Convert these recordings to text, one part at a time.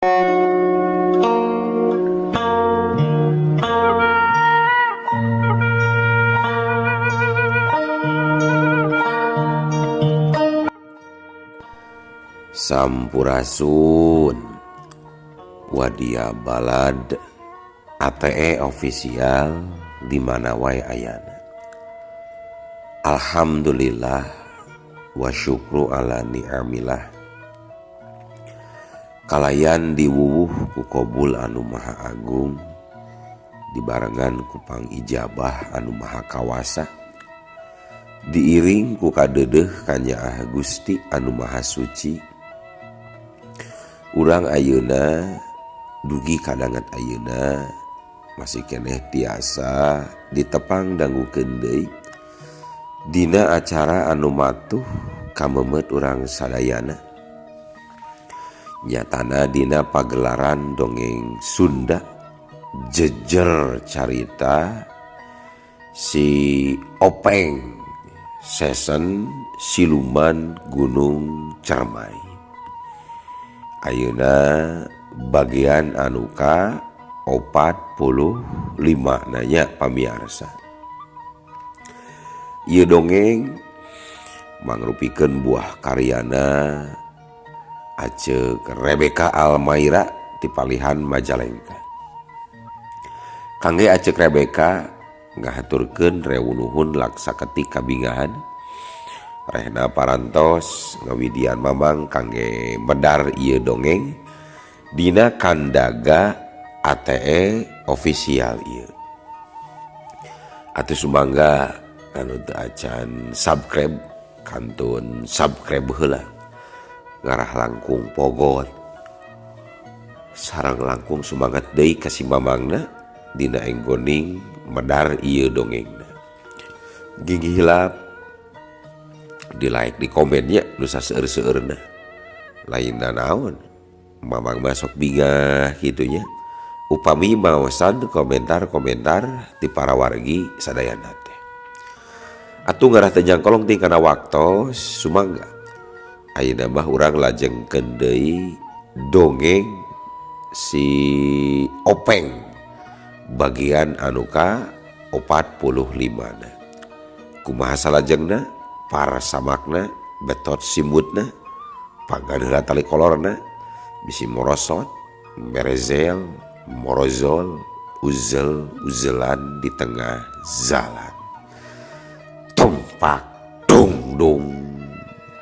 Sampurasun Wadia Balad ATE official di mana wae ayana. Alhamdulillah wa syukru ala ni'amillah. Kalayan diwuwuh ku Qobul anu maha agung, dibarengan ku pangijabah anu maha kawasa, diiring ku kadeudeuh ka Nyaah Gusti anu maha suci. Urang ayeuna dugi kadangat ayeuna masih keneh tiasa ditepang dangukeun deui dina acara anu matuh kamemet urang sadayana. Nyatana dina pagelaran dongeng Sunda jejer carita si Openg Sesen Siluman Gunung Cermai. Ayeuna bagian anu ka 45 nanya pamiarsa. Ieu dongeng mangrupikeun buah karyana Aceuk Rebeka Almaira ti Palihan Majalengka. Kangge Aceuk Rebeka ngahaturkeun rewunuhun laksaketi kabingahan. Rehna parantos ngawidian mamang kangge medar ieu dongeng dina kandaga ATE official ieu. Atuh sumangga anu teu acan subscribe kantun subscribe heula. Ngarah langkung pogot sareng langkung sumangat deui ka si mamangna dina enggoning medar ieu dongengna. Gigi hilap di like di komennya nusa seueur-seueurna. Lainna naon mamang masuk bingah gitunya. Upami maosan komentar-komentar ti para wargi sadayana teh. Atuh ngarah teu jangkolong ting kana waktos sumangga. Ayeuna mah urang lajengkeun deui dongeng si Openg bagian anu ka 45 na. Kumaha salajengna para samakna betot simutna pagadeura tali kolorna bisi morosot merezel morozol uzelan di tengah jalan tumpak dung dung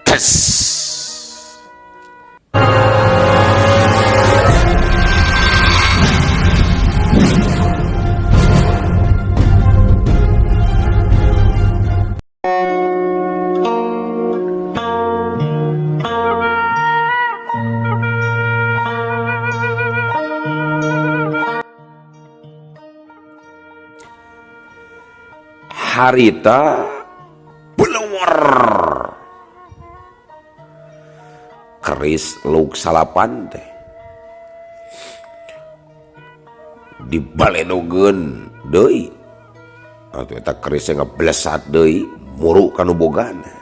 tes. Harita belewar keris luk salapan teh dibalenogeun deui atuh eta kerisnya ngablesat deui muru kanu bogana.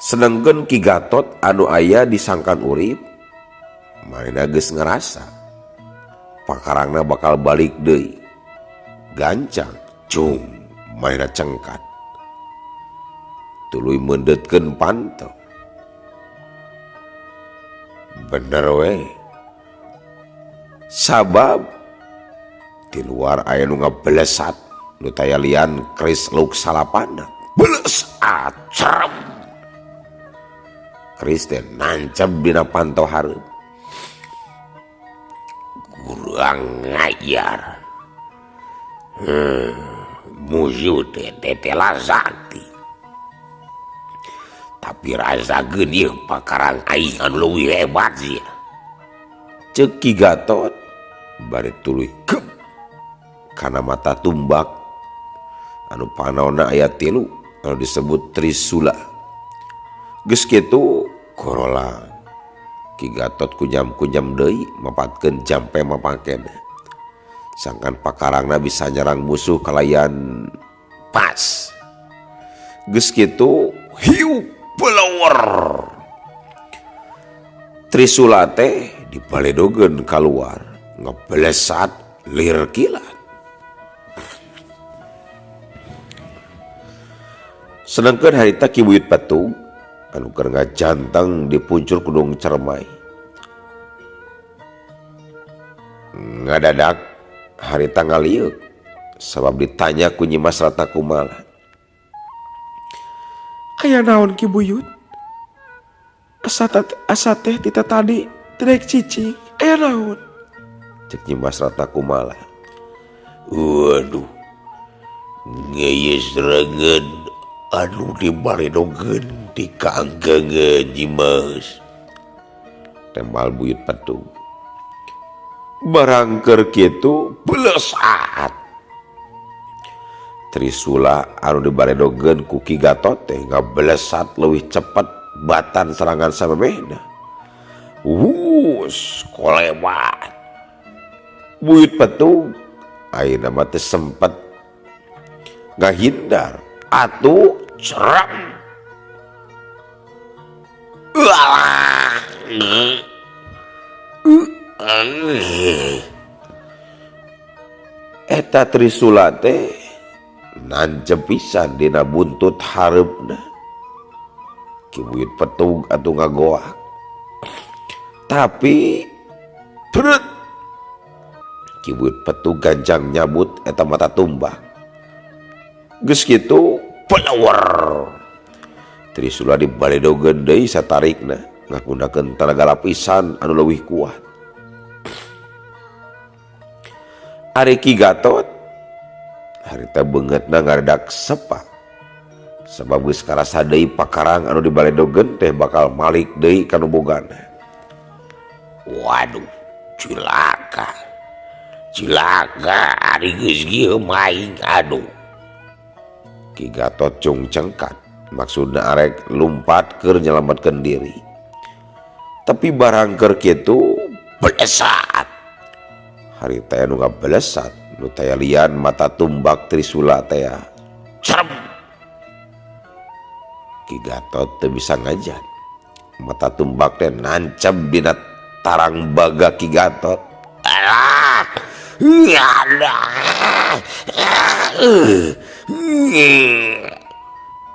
Senengkeun Ki Gatot anu aya di sangkan urip manehna geus ngarasa pakarangna bakal balik deui. Gancang cung maena cengkat tuluy mendetkeun pantau. Bener we sabab di luar aya nu ngablesat nu taya lian keris luk salapana beles acrem keris teh nancep dina pantau hareup gurang ngayar. Musuh tete lazati tapi rasa geuning pakarang aing anu leuwih hebat sia ceuk Ki Gatot bari tuluy kep kana mata tumbak anu panaonna aya 3 anu disebut Trisula. Geus kitu korolang Ki Gatot kunyam-kunyam deui mapatkeun jampe mapaken. Sangkan pakarangna bisa nyerang musuh kalayan pas. Geus kitu hiu belewar Trisula teh dibaledogeun keluar ngebelesat lir kilat. Sedangkan harita Ki Buyut Patug anu keur ngajanteng di puncul Gunung Cermai. Ngadadak harita ngaliuk sabab ditanya ku Nyi Mas Ratna kumaha. Aya naon Ki Buyut? Asa teh tita tadi trek cicing. Aya naon? Cek Nyi Mas Ratna kumaha. Waduh, ngeyes rengen anu dibaledogeun di kaanggeungeun Nyi Mas. Tembal Buyut Patug. Barang keur kitu belesat. Trisula anu dibaledogeun ku Ki Gatot teh ngabelesat leuwih cepet batan serangan samemehna. Wus kolebat. Buyut Patug ayeuna mah teu sempet ngahindar atuh ceram. Eta Trisula teh nancep pisan dina buntut hareupna. Ki Buyut Patug atuh ngagoak. Tapi perut Ki Buyut Patug ganjang nyabut eta mata tumbak. Geus kitu pelawar. Trisula dibaledogeun deui satarikna ngagunakeun tenaga lapisan anu leuwih kuat. Ari Ki Gatot harita beungeutna ngaradak sepak sabab geus karasa deui pakarang anu dibaledogeun teh bakal malik deui kana bogana. Waduh, cilaka ari geus kieu maing aduh. Ki Gatot cung cengkat maksudna arek lumpat keur nyelametkeun diri. Tapi barang keur kitu belesat. Harita anu ngabelesat nu taya lian mata tumbak Trisula teh cerem. Ki Gatot teu bisa ngajan. Mata tumbak teh nancep dina tarang baga Ki Gatot. Alah.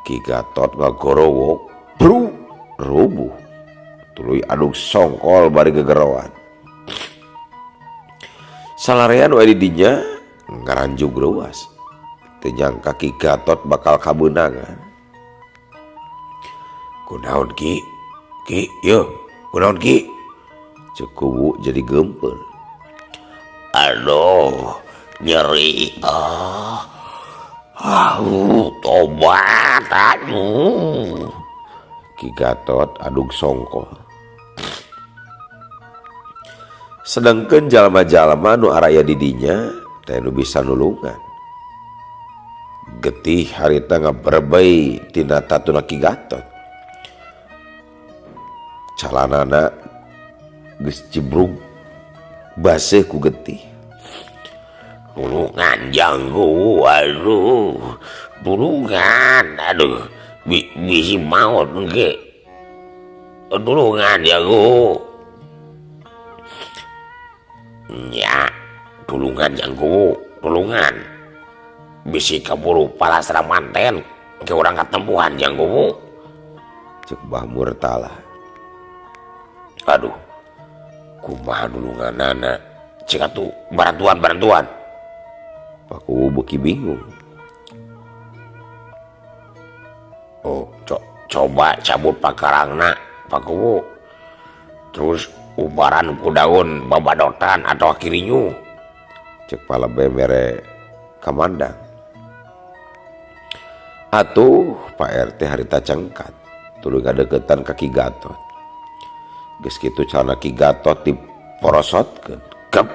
Ki Gatot ngagorowok bru rubuh. Tuluy aduk songkol bari gegeroan. Salarean wae di dinya ngaranjug ruas. Teu nyangka Ki Gatot bakal kabeunangan. Kunaon Ki? Ki, yo, kunaon Ki? Cek kubu jadi gempeur. Aduh, nyeri. Tobat aduh. Ki Gatot aduk songkol. Sedangkan jalma-jalma nu araya di dinya teh nu bisa nulungan. Getih harita ngaberbei tina tatuna Ki Gatot. Calanana geus cibrug baseuh ku getih. Nulungan janggu, aduh. Nulungan, aduh. Bisi maot ge. Nulungan janggu. Ya, tulungan janggu, tulungan. Bisi kaburu palasra manten ke urang katempuhan janggu. Cek Mbah Murtala. Aduh, kumaha nulunganana. Cek atuh barantuan. Paku beuki bingung. Oh, coba cabut pakarangna, Paku. Terus ubaran ku daun babadotan atau akirinyu. Cek palebe mere kamandang. Atuh Pak RT harita cengkat tuluy ngadeukeutan ka Ki Gatot. Geus kitu calana Ki Gatot diporosotkeun. Gep.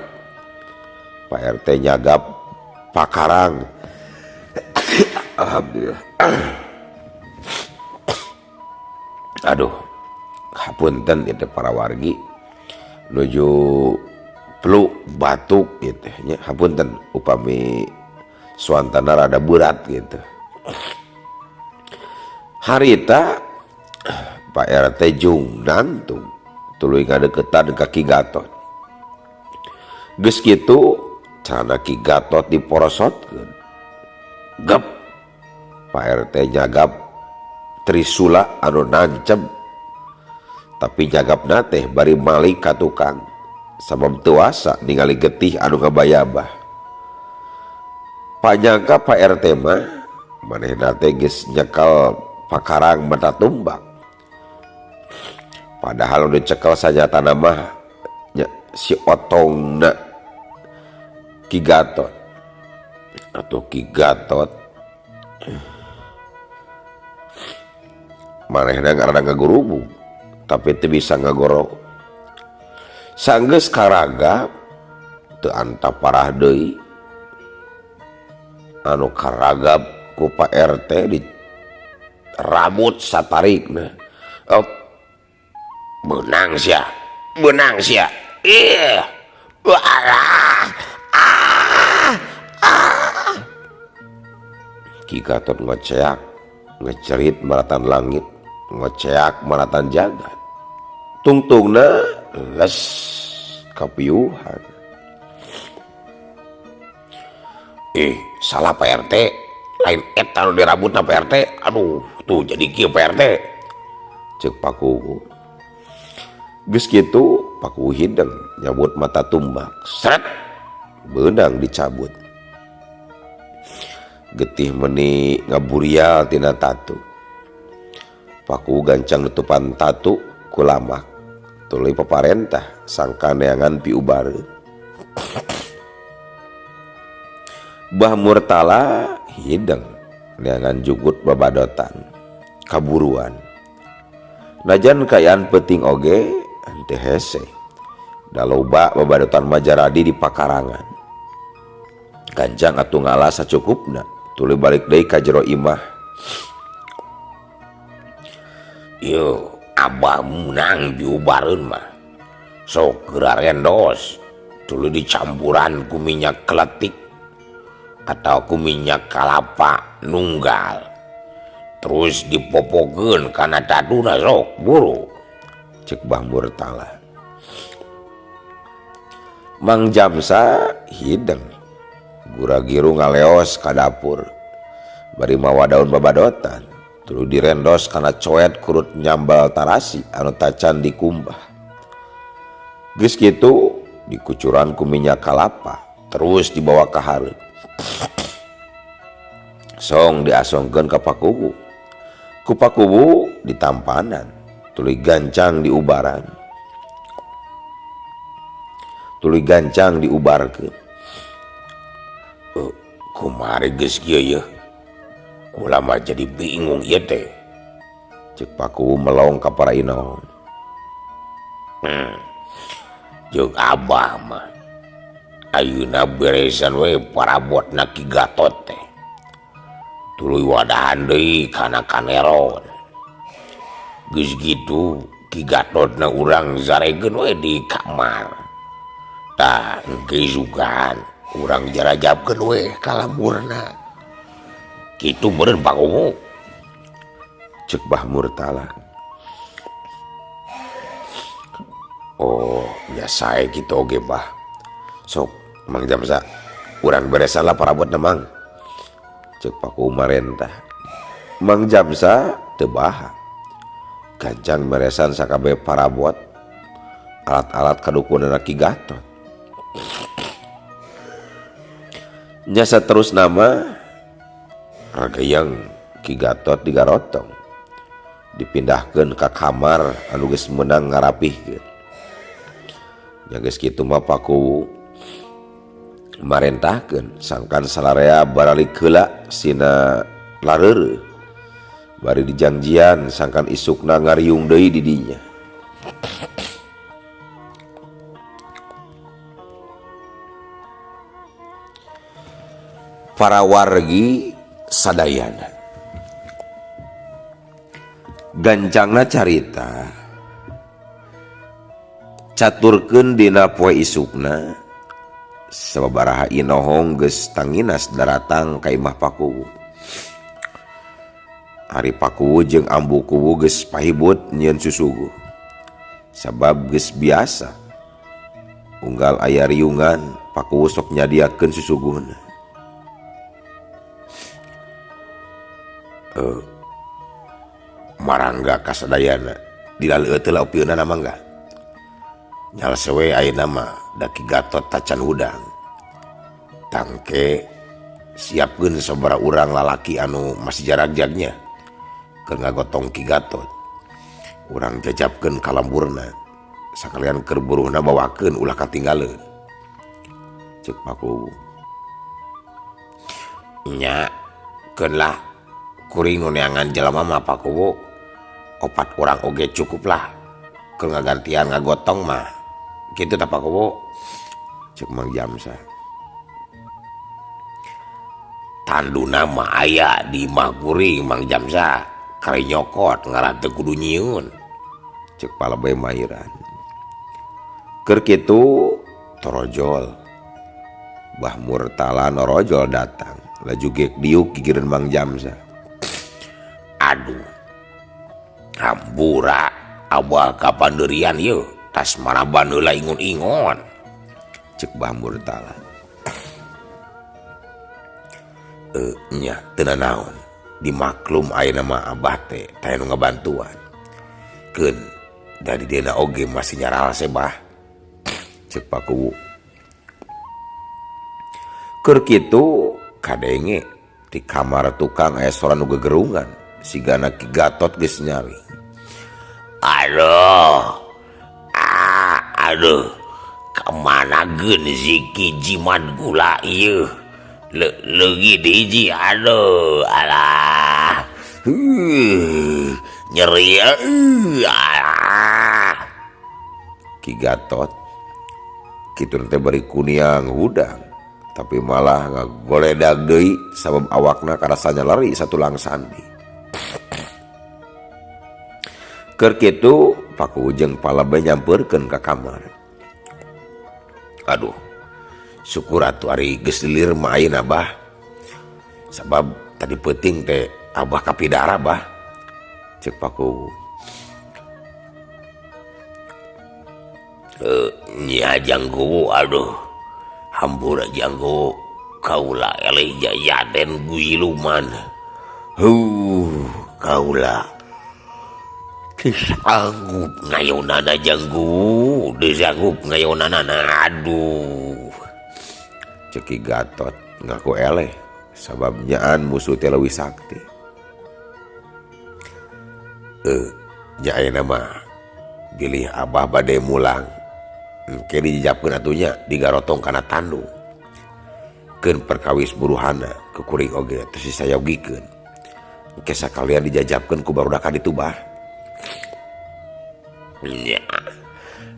Pak RT nyagap pakarang. Alhamdulillah. Aduh, hapunten itu para wargi nuju flu batuk gitu nya, hapunten upami suantana rada berat gitu. Harita Pak RT jung nantung tuluy ngadeukeutan ka Ki Gatot. Geus kitu cara Ki Gatot diporosotkeun. Gep Pak RT nyagap trisula anu nancem, tapi nyagapna teh bari malik ka tukang sabab teu asa ningali getih anu ngabayabah. Panyangka Pak RT mah manehna teh geus nyekal pakarang mata tumbak. Padahal udah cekel sajatana mah si otongna Ki Gatot atau Ki Gatot manehna ngaranna ngagurubung tapi teu bisa ngagoro. Sanggeus karagap teu antap parah deui anu karagap ku Pak RT di rambut satarikna. Benang sia iya Ki Gatot ngoceak ngecerit maratan langit, ngoceak maratan jagat, tungtungna les kapiuhan. Salah Pak RT, lain eta nu dirabutna Pak RT. Aduh tuh jadi kieu Pak RT, cek Pakuwu. Geus kitu Pakuwu hideng nyabut mata tumbak, seret beunang dicabut. Getih meuni ngaburial tina tatu. Pakuwu gancang nutupan tatu ku lamak, tuluy paparentah sangka neangan piubareun. Bah Murtala hideng neangan jugut babadotan kaburuan. Najan kayaan peuting oge teu hese, da loba babadotan Majaradi di pakarangan. Ganjang atuh ngalas sacukupna, tuluy balik deui ka jero imah. Ieu abah menang diubareun mah sok geura rendos, tuluy dicampuran ku minyak keletik atau ku minyak kalapa nunggal, terus dipopokeun kana daduna sok buru, cek Bah Murtala. Mang Jamsa hideng gura-giru ngaleos ka dapur bari mawa daun babadotan, tuluy direndos kana coet kurut nyambal tarasi anu tacan dikumbah. Geus kitu dikucuran ku minyak kalapa, terus dibawa ka hareup. Song diasongkeun ka Pakuwu. Ku Pakuwu ditampanan, tuluy gancang diubaran, tuluy gancang diubarkeun. Kumari geus kieu yeuh, kula mah jadi bingung ieu teh, cek Pakuwu melong ka para inaon. Jeung abah mah ayeuna beresan we parabotna Ki Gatot teh, tuluy wadahan deui kana kaneron. Geus kitu Ki Gatotna urang zaregeun we di kamar. Tah engke jugaan urang jarajabkeun we ka lamurna. Kitu meureun Pakuwu, cek Bah Murtala. Oh nya sae kitu oge Bah. Sok Mang Jamsa urang beresalah parabotna Mang, cek Pakuwu marentah. Mang Jamsa teu baha, gancang meresan sakabeh parabot alat-alat kadukunana Ki Gatot. Nya saterus nama ragayang Ki Gatot digarotong, dipindahkeun ka kamar anu geus meunang ngarapihkeun. Nya geus kitu mah Pakuwu marentahkeun sangkan salarea baralik heula sina lareureuh, bari dijangjian sangkan isukna ngariung deui di dinya. Para wargi sadayana gancangna carita caturkeun dina poe isukna sababaraha inohong geus tanginas daratang ka imah Pakuwu. Ari Pakuwu jeung ambu Kuwu geus pahibut nyieun susuguh, sabab geus biasa unggal aya riungan Pakuwu sok nyadiakeun susuguhna. Marangga kasadayana dilaleueut teh opieuna na mangga nyalse we ayeuna mah da Ki Gatot tacan udang tangke siapkeun sabaraha urang lalaki anu masih jarag-jagnya keur ngagotong Ki Gatot. Urang jajabkeun ka lamburna sakalian keur buruhna bawakeun ulah katinggaleun. Ceuk Pakuwu, nya keun lah kuring nu neangan jelema mah Pakuwu 4 urang oge cukup lah keur ngagantian ngagotong mah kitu tah Pakuwu. Ceuk Mang Jamsa, tanduna mah aya di imah kuring Mang Jamsa kare nyokot ngaran teu kudu nyieun. Ceuk Palebe Mairan, keur kitu torojol Bah Murtala norojol datang laju gek diuk gigireun Mang Jamsa. Aduh hambura abah kapandeurian yeuh tas maraban heula ingon-ingon. Ceuk Bah Murtala, nya teu naon dimaklum ayeuna mah abah teh taya nu ngabantuan keun dari dena oge masih nyaral sebah. Ceuk Pakuwu, keur kitu kadenge di kamar tukang aya sora nu gegerungan sigana Ki Gatot geus nyari. Aduh kemana geun si jiman gula ieu leungit hiji. Aduh alah nyeri alah. Ki Gatot kitu teh bari kuniang hudang tapi malah ngagoledag deui sabab awakna karasanya lari satulang sandi. Keur kitu Pakuwu jeung Palebe nyampeurkeun ka kamar. Aduh syukur atuh ari geus lilir mah ayeuna Bah sabab tadi peuting teh abah kapidara Bah. Ceuk Pakuwu, nya Janggowo, aduh hambura Janggowo kaula eleh jayaden guiluman. Kaula sanggup ngayonana Janggowo, sanggup ngayonana. Aduh. Ceuk Ki Gatot ngaku eleh sabab nyaan musuh teh leuwih sakti. Nya ayeuna mah bilih abah bade mulang engke dijajabkeun atunya digarotong kana tandu keun perkawis buruhana ke kuring oge terus disayogikeun engke sakalian dijajabkeun ku barudak ditu Bah. Nya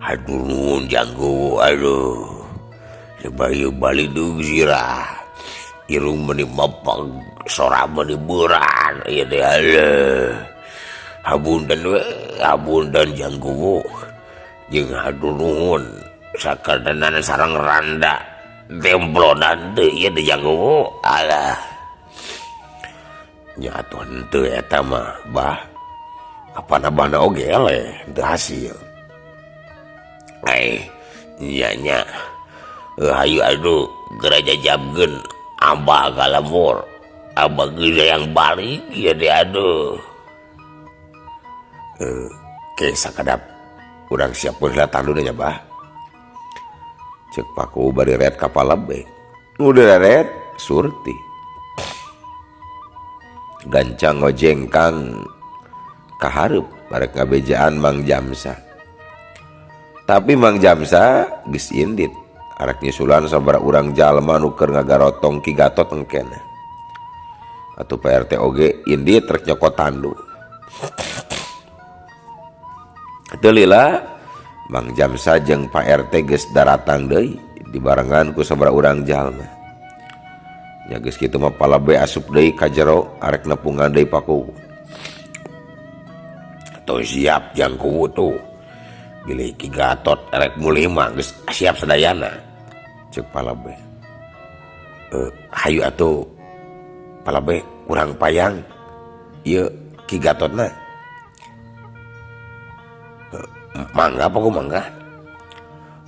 aduh nuhun Janggowo, aduh sebayu balidug sirah irung meuni mapag sora meuni beuran ieu teh aleuh. Habundan Janggowo jeung hatur nuhun sakardanana sareng randa templonan teh ieu teh Janggowo. Alah nya atuh henteu eta mah Bah kapanabana oge eleh teu hasil. Nya hayu aduh geura jajabkeun abah ka lemur abah geus yang balik ieu teh aduh. Ke sakadap urang siapkeun heula tanduna nya Bah. Ceuk Pakuwu bari ret ka Palebe nu ret surti gancang ngojengkang ka hareup barek ngabejaan Mang Jamsa. Tapi Mang Jamsa geus indit arek nyusulan sabaraha urang jalma nu keur ngagarotong Ki Gatot engkena. Atuh PRT oge indit rek nyokot tandu. Teu lila Mang Jamsa jeung Pak RT geus daratang deui dibarengan ku sabaraha urang jalma. Nya geus kitu mah Palebe asup deui ka jero arek nepungan deui Pakuwu. Tuh siap Janggowo tuh bilih Ki Gatot arek mulih mah geus siap sadayana. Ceuk Palebe, hayu atuh Palebe urang payang ieu Ki Gatotna. Mangga apa mangga?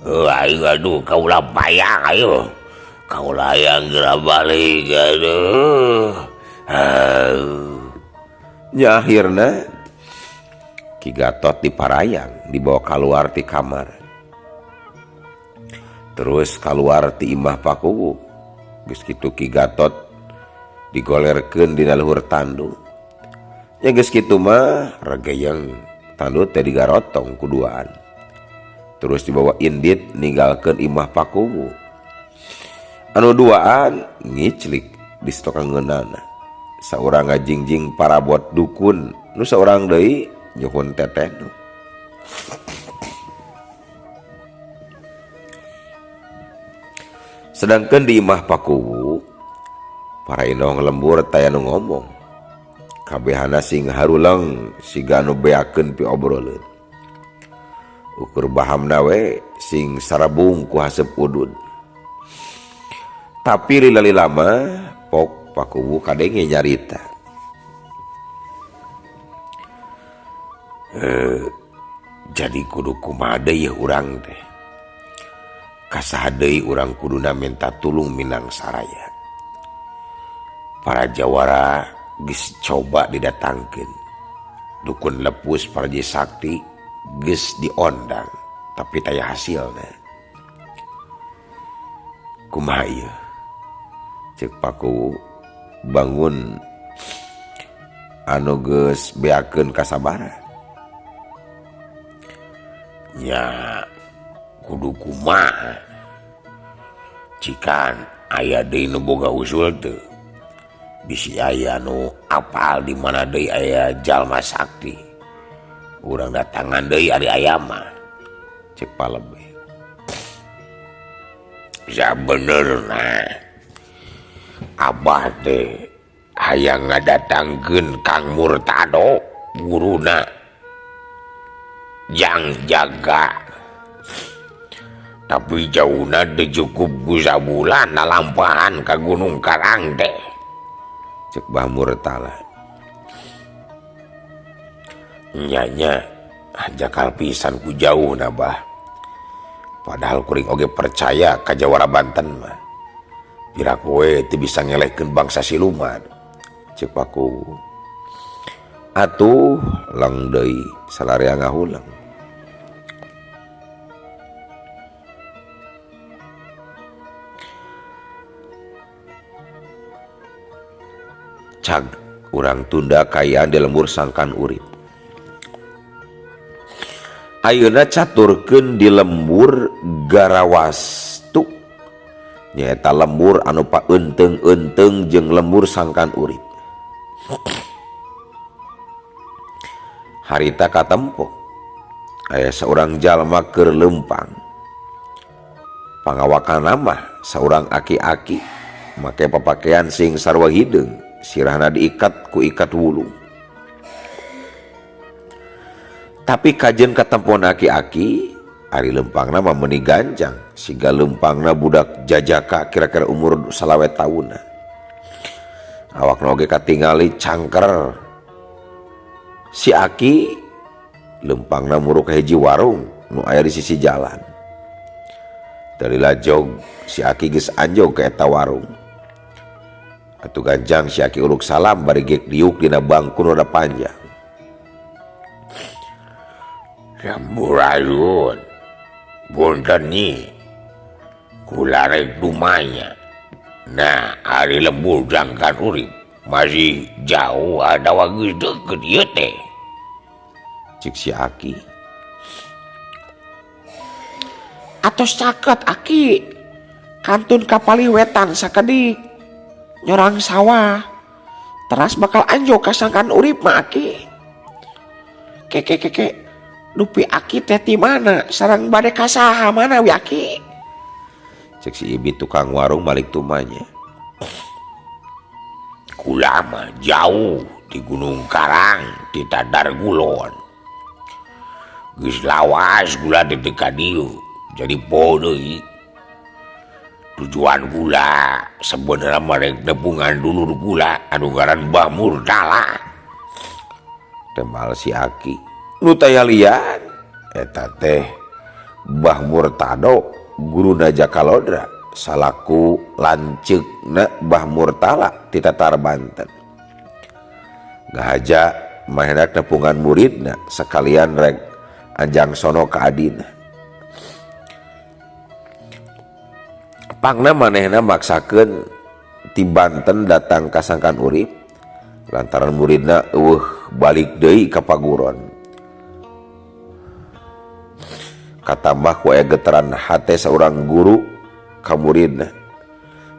Aduh, kaulah payah ayo. Kaulah yang gerak balik aduh. Nya akhirna Ki Gatot diparayang dibawa keluar ti kamar. Terus keluar ti imah Pakuwu. Geus kitu Ki Gatot digolerkeun dina luhur tandu. Nya geus kitu mah regeyeng tandu teh digarotong kuduaan. Terus dibawa indit ninggalkeun imah Pakuwu. Anu duaan ngiclik di stokangeunana. Saurang ngajingjing parabot dukun, nu saurang deui nyuhun teteh. Sedangkan di imah Pakuwu, para inong lembur taya nu ngomong. Kabehana sing harulang siga anu beakeun pi obroleun. Ukur bahamna we sing sarabung ku haseup udud. Tapi lila mah pok Pakuwu kadenge nyarita. Jadi kudu kumaha deui urang teh. Kasaha deui urang kuduna minta tulung Minang Saraya. Para jawara geus coba didatangkeun. Dukun lepus Parji Sakti geus diondang, tapi taya hasilna. Kumaha ieu? Ceuk Pakuwu bangun anu geus beakeun kasabaraha. Nya kudu kumaha? Cikan aya deui nu boga usul teu. Bisi aya nu apal di mana deui aya jalma sakti. Urang datangan deui ari aya mah. Cek palebe. Sabenerna Abah teh hayang ngadatangkeun Kang Murtado guruna Jang Jaga. Tapi jauhna teu cukup ku sabulan nalampahan ka Gunung Karang teh. Cek Bah Murtala. Nyanya jakal pisan ku jauhna Bah. Padahal kuring oge percaya ka Jawara Banten mah. Piraku we teu bisa ngelehkeun bangsa siluman. Cek Pakuwu. Atuh lang deui salarea ngahulang. Cag urang tunda kayaan di lembur sangkan urip. Ayeuna caturkeun di lembur Garawastu. Nyaeta lembur anu paeunteng-eunteng jeung lembur sangkan urip. Harita katempo aya saurang jalma keur leumpang. Pangawakanna mah saurang aki-aki make papakean sing sarua hideung. Sirahna diikat ku ikat wulu. Tapi kajen katempon aki-aki ari lempangna mah meuni ganjang. Siga lempangna budak jajaka kira-kira umur 20 tahunan. Awakna oge katingali cangker. Si aki lempangna muruk ka hiji warung nu aya di sisi jalan. Dari lajog si aki geus anjog ka eta warung. Atuh ganjang si aki uruk salam bari gek diuk dina bangku nu rada panjang. Sampurasun. Punten nyi. Kula rek dumanya. Nah, hari lembur jangkan urip masih jauh ada geus deukeut ieu teh. Cik si aki. Atos caket Aki. Kantun kapali wetan sakedik. Nyorang sawah. Teras bakal anjo kasangkan urip mah Aki. Keke. Dupi Aki teh ti mana? Sareng bade kasaha mana wi Aki? Cek si ibi tukang warung balik tumanya. Kula mah jauh di Gunung Karang, di Tadar Gulon. Geus lawas gula di dekat dieu. Jadi poho deui. Tujuan gula sebenarnya merek nepungan dulur gula anu ngaran Mbah Murtala. Temal si Aki. Nu taya lian eta teh Bah Murtado guruna Jakalodra salaku lanceukna Bah Murtala ti Tatar Banten. Gahaja mahendak nepungan muridna sekalian rek anjang sono ka adina. Pangna manehna maksakeun ti Banten datang ka Sangkan Urip lantaran muridna balik deui ka paguron. Katambah ku aya getaran hate saurang guru ka muridna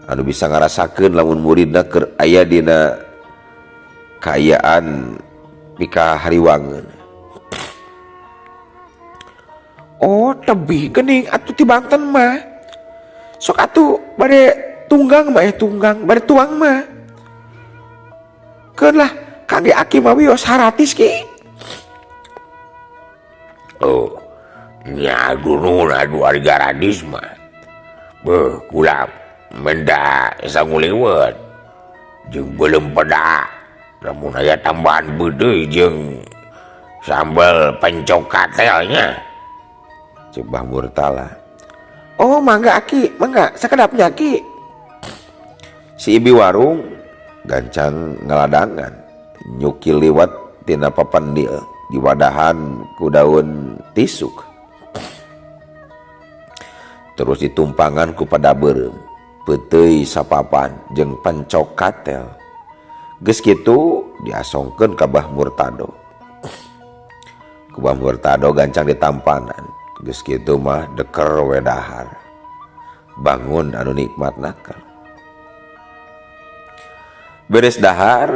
anu bisa ngarasakeun lamun muridna keur aya dina kaayaan pika hariwangeun. Oh tebih geuning atuh ti Banten mah. Sok atuh bade tunggang mah tunggang bade tuang mah. Keun lah kangge aki mah wios haratis ki. Oh nya gunung adu harga radis mah kula menda sanguliwet jeung belum peda namun aya tambahan beudeuy jeung sambal pencokatelnya cek Bah Murtala. Oh mangga aki mangga sakedapnya aki. Si ibi warung gancang ngaladangan nyukil liwat tina papandil diwadahan ku daun tisuk terus ditumpangan ku padabereum peuteuy sapapan jeung pencok katel. Geus kitu diasongkeun ka Bah Murtado. Ku Bah Murtado gancang ditampanan. Geus kitu mah deker we dahar. Bangun anu nikmat nakal. Beres dahar,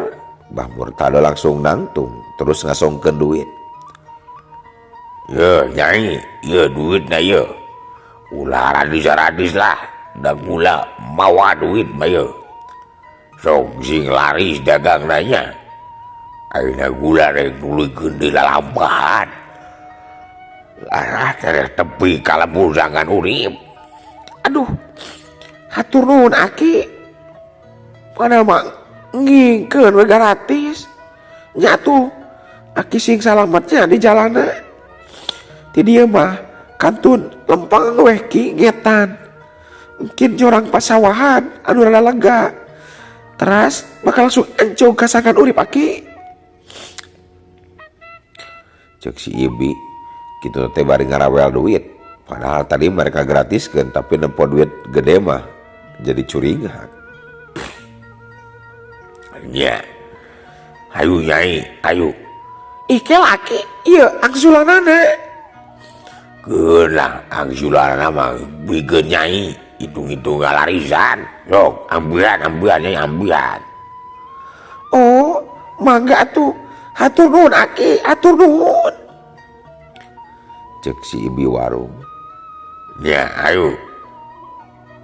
Bah Murtado langsung nangtung terus ngasongkeun duit. Ye Nyai, ye duitna ye. Ulah radis-radis lah, da gula mawa duit mah ye. Sok sing laris dagang nanya. Ayeuna gula rek nuluykeun deui lalampahan. Larah tereh tepi kalebur Sangkan Urip. Aduh, hatur nuhun aki. Padahal mah ngingkeun we gratis. Nya tuh aki sing salametnya di jalana. Ti dieu mah kantun lempang weh ki ngetan. Mungkin jorang pasawahan anu rada lega. Teras bakal langsung encog ka Sangkan Urip aki. Cek si ibi kitu teh bari ngarawel duit. Padahal tadi mereka gratiskeun tapi nempo duit gede mah jadi curiga. Nya. Hayu Nyai, hayu. Ih ke laki, ieu angsulanana. Geulah angsulanana mah bikeun Nyai, hitung-hitung galarisan. Sok ambean Nyai ambean. Oh, mangga atuh. Hatur nuhun aki, hatur nuhun. Cek si ibi warung. Ya ayo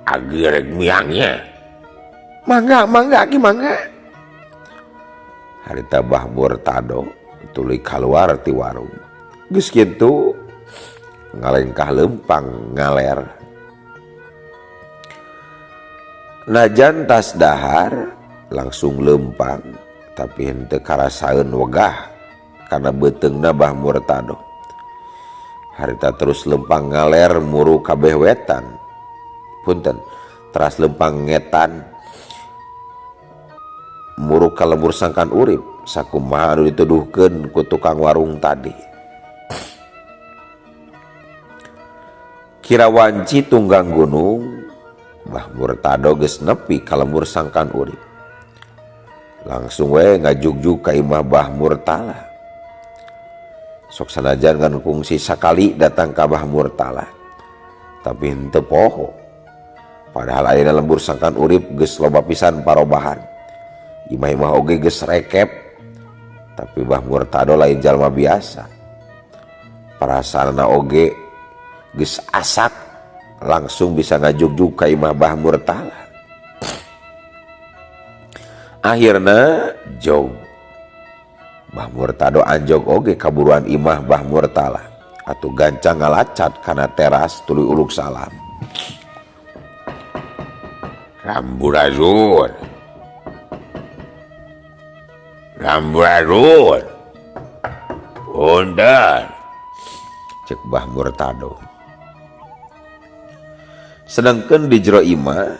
agi rek miangnya. Mangga aki mangga. Harita Bah Murtado tuluy kaluar ti warung. Geus kitu ngalengkah lempang ngaler. Najan tas dahar langsung lempang tapi henteu karasaeun wegah karena beuteungna Bah Murtado. Harita terus lempang ngaler muru kabeh wetan. Punten, teras lempang ngetan muru ka lembur Sangkan Urip sakumaha anu dituduhkeun ku tukang warung tadi. Kirawanci tunggang gunung, Bah Murtado geus nepi ka lembur Sangkan Urip. Langsung we ngajugjug ka imah Bah Murtala. Sok sanajan ngan kungsi sakali datang ka Bah Murtala. Tapi henteu poho. Padahal ayeuna lembur Sangkan Urip geus loba pisan parobahan. Imah-imah oge geus rekep. Tapi Bah Murtado lain jalma biasa. Parasanana oge geus asak langsung bisa ngajugjug ka imah Bah Murtala. Akhirna jog Bah Murtado anjog oge kaburuan imah Bah Murtala atuh gancang ngalacat kana teras tuluy uluk salam. Ramburadun punten cek Bah Murtado. Sedangkan di jero imah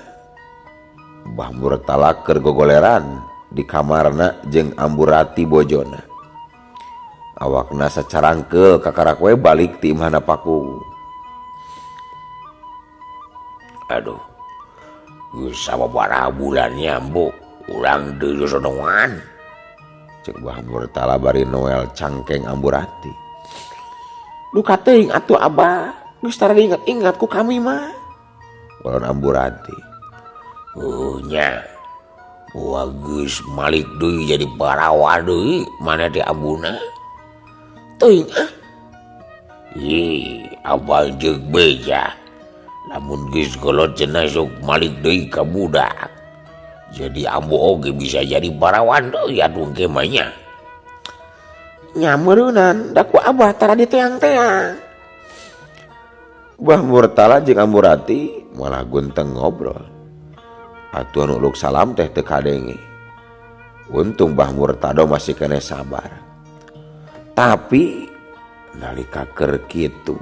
Bah Murtala keur gogoleran di kamarna jeung Amburati bojona. Awakna sacarangkeul kakarak we balik ti imahna Paku. Aduh, geus sababaraha bulan nyambu urang deui sonoan. Cek Bah Murtala bari Noel cangkeng Amburati. Duka teuing atuh Abah, geus tara diingat-ingat ku kami mah. Ulun Amburati. Nya, geus malik deui jadi parawan deui mana teh ambuna. Teuing ah. Abah jeung beja. Lamun geus kolot cenah sok malik deui ka budak. Jadi ambo oge bisa jadi parawan deui atuh engke mah nya. Nya meureunnan da ku Abah tara diteang-teang. Bah Murtala jeung Amburati malah gunteng ngobrol. Atuh anu uluk salam teh teu kadenge. Untung Bah Murtado masih kene sabar. Tapi nalika keur kitu,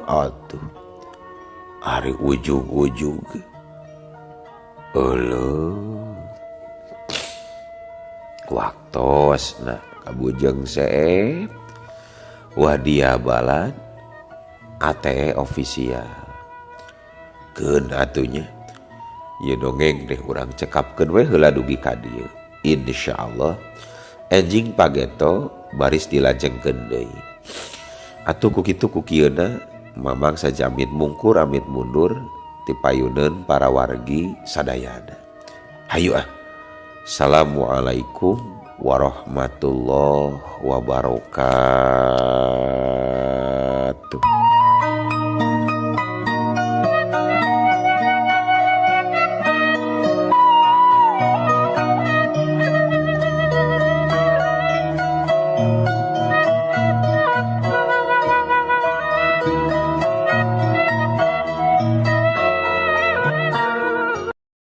atuh ari ujug-ujug. Eueuh. Waktosna kabujeng Seep. Wadia balad ATE ofisial. Keun atunya. Ieu dongeng deh urang cekapkeun we heula dugi ka dieu. Insyaallah enjing pageto baris dilajengkeun deui. Atuh ku kitu ku kieuna mamang sajamit mungkur amit mundur ti payuneun para wargi sadayana. Hayu ah. Assalamualaikum warahmatullahi wabarakatuh.